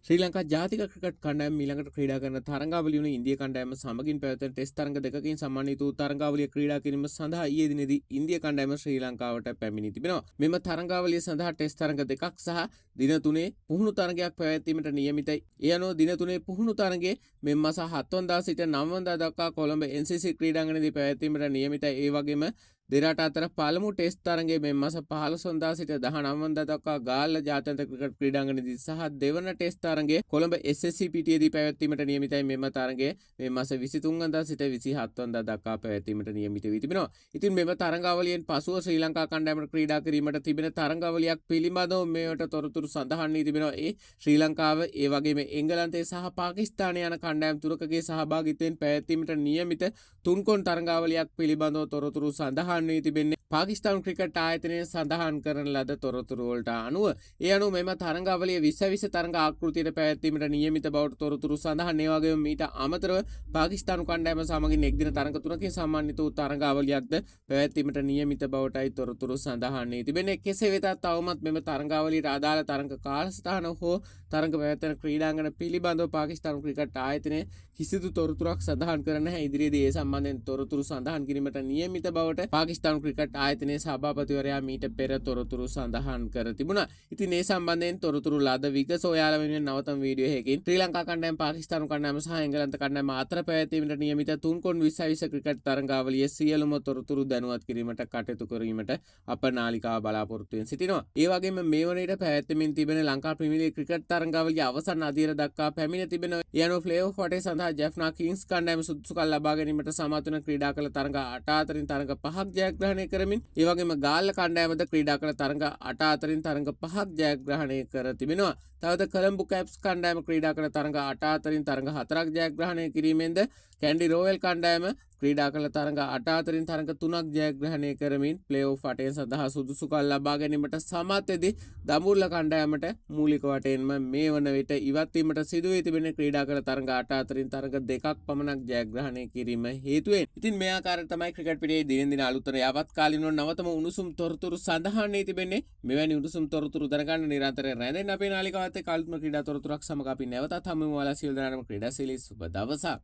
ශ්‍රී ලංකා ජාතික ක්‍රිකට් කණ්ඩායම ඊළඟට ක්‍රීඩා කරන තරඟාවලිය වුණ ඉන්දිය කණ්ඩායම සමගින් පැවැත්වෙන ටෙස්ට් තරඟ දෙකකින් සම්මානිත වූ තරඟාවලිය ක්‍රීඩා කිරීම සඳහා ඊයේ දිනේදී ඉන්දිය කණ්ඩායම ශ්‍රී ලංකාවට පැමිණී තිබෙනවා. මෙම තරඟාවලිය සඳහා ටෙස්ට් තරඟ දෙකක් සහ දින 3 පුහුණු තරඟයක් පැවැත්වීමට නියමිතයි. ඒ අනුව දින 3 පුහුණු තරඟයේ මෙම මාස 7 වනදා සිට 9 වනදා දක්වා කොළඹ NCC ක්‍රීඩාංගණයේදී පැවැත්වීමට නියමිතයි. ඒ වගේම දෙරට අතර පළමු ටෙස්ට් තරඟයේ මෙම මාස 15 වනදා සිට 19 වනදා දක්වා ගාල්ල ජාත්‍යන්තර ක්‍රිකට් ක්‍රීඩාංගණයේදී සහ දෙවන ටෙස්ට් තරඟය කොළඹ SSCPTයේදී පැවැත්වීමට නියමිතයි. මෙම තරඟය මේ මාස 23 වනදා සිට 27 වනදා දක්වා පැවැත්වීමට නියමිත වී තිබෙනවා. ඉතින් මෙම තරඟාවලියෙන් පසුව ශ්‍රී ලංකා කණ්ඩායමට ක්‍රීඩා කිරීමට තිබෙන තරඟාවලියක් පිළිබඳව මේවට තොරතුරු සඳහන් වී තිබෙනවා. ඒ ශ්‍රී ලංකාව ඒ වගේම එංගලන්තය සහ පාකිස්තානය යන කණ්ඩායම් තුනකගේ සහභාගීත්වයෙන් පැවැත්වීමට නියමිත තුන්කොන් තරඟාවලියක් පිළිබඳව තොරතුරු සඳහන් වී තිබෙන්නේ පාකිස්තාන් ක්‍රිකට් ආයතනය සඳහන් කරන ලද තොරතුරු වලට අනුව. ඒ අනුව මෙම තරඟාවලිය 20 තරඟ ආකෘතියට පැවැත්වීමට නියමිත බවට තොරතුරු සඳහන්. ඒ වගේම මීට අමතරව පාකිස්තානු කණ්ඩායම සමගින් එක්දින තරඟ තුනකින් සම්මානිත වූ තරඟාවලියක්ද පැවැත්වීමට නියමිත බවටයි තොරතුරු සඳහන් වී තිබෙන්නේ. කෙසේ වෙතත් තවමත් මෙම තරඟාවලියට අදාළ තරඟ කාලසටහන හෝ තරඟ පැවැත්වෙන ක්‍රීඩාංගණ පිළිබඳව පාකිස්තානු ක්‍රිකට් ආයතනය කිසිදු තොරතුරක් සඳහන් කර නැහැ. ඉදිරියේදී ඒ සම්බන්ධයෙන් තොරතුරු සඳහන් කිරීමට නියමිත බවට පාකිස්තානු ක්‍රිකට් ආයතනයේ සභාපතිවරයා මීට පෙර තොරතුරු සඳහන් කර තිබුණා. ඉතින් මේ සම්බන්ධයෙන් තොරතුරු ලද විගස ඔයාලා වෙනුවෙන් නවතම වීඩියෝ එකකින් ශ්‍රී ලංකා කණ්ඩායම පාකිස්තානු කණ්ඩායම සහ එංගලන්ත කණ්ඩායම අතර පැවැත්වීමට නියමිත තුන්කොන් 20 ක්‍රිකට් තරඟාවලිය සියලුම තොරතුරු දැනුවත් කිරීමට කටයුතු කිරීමට අප නාලිකාව බලාපොරොත්තු වෙමින් සිටිනවා. ඒ වගේම මේ වන විට පැවැත්වෙමින් තිබෙන ලංකා ප්‍රීමියර් ලීග් ක්‍රිකට් තරඟාවලිය අවසන් අදියර දක්වා පැමිණ තිබෙනවා. ඒ අනුව ප්ලේ ඔෆ් වටේ සඳහා ජැෆ්නා කිංස් කණ්ඩායම සුදුසුකම් ලබා ගැනීමට සමත් වන ක්‍රීඩා කළ තරඟ 8 අතරින් තරඟ 5ක් ජයග්‍රහණය කරමින් ඒ වගේම ගාල්ල කණ්ඩායමද ක්‍රීඩා කළ තරඟ 8 අතරින් තරඟ 5ක් ජයග්‍රහණය කර තිබෙනවා. තවද කොළඹ කැප්ස් කණ්ඩායම ක්‍රීඩා කළ තරඟ 8 අතරින් තරඟ 4ක් ජයග්‍රහණය කිරීමෙන්ද කැන්ඩි රෝයල් කණ්ඩායම ක්‍රීඩා කළ තරඟ 8 අතරින් තරඟ 3ක් ජයග්‍රහණය කරමින් ප්ලේ ඔෆ් වටේ සඳහා සුදුසුකම් ලබා ගැනීමට සමත් වෙදී දඹුල්ල කණ්ඩායමට මූලික වටේන්ම මේ වන විට ඉවත් වීමට සිදු වී තිබෙන ක්‍රීඩා කළ තරඟ 8 අතරින් තරඟ 2ක් පමණක් ජයග්‍රහණය කිරීම හේතුවෙන්. ඉතින් මේ ආකාරයට තමයි ක්‍රිකට් පිටියේ දිනෙන් දින අලුතෙන් යවත් කාලිනව නවතම උණුසුම් තොරතුරු සඳහන් වී තිබෙන්නේ. මෙවැනි උණුසුම් තොරතුරු දැනගන්න නිරන්තරයෙන් රැඳෙන්න අපේ නාලිකාවත් එක්ක අලුත්ම ක්‍රීඩා තොරතුරක් සමග අපි නැවතත් හමු වෙමු. ඔයාලා සියලු දෙනාටම ක්‍රීඩා සීලී සුබ දවසක්.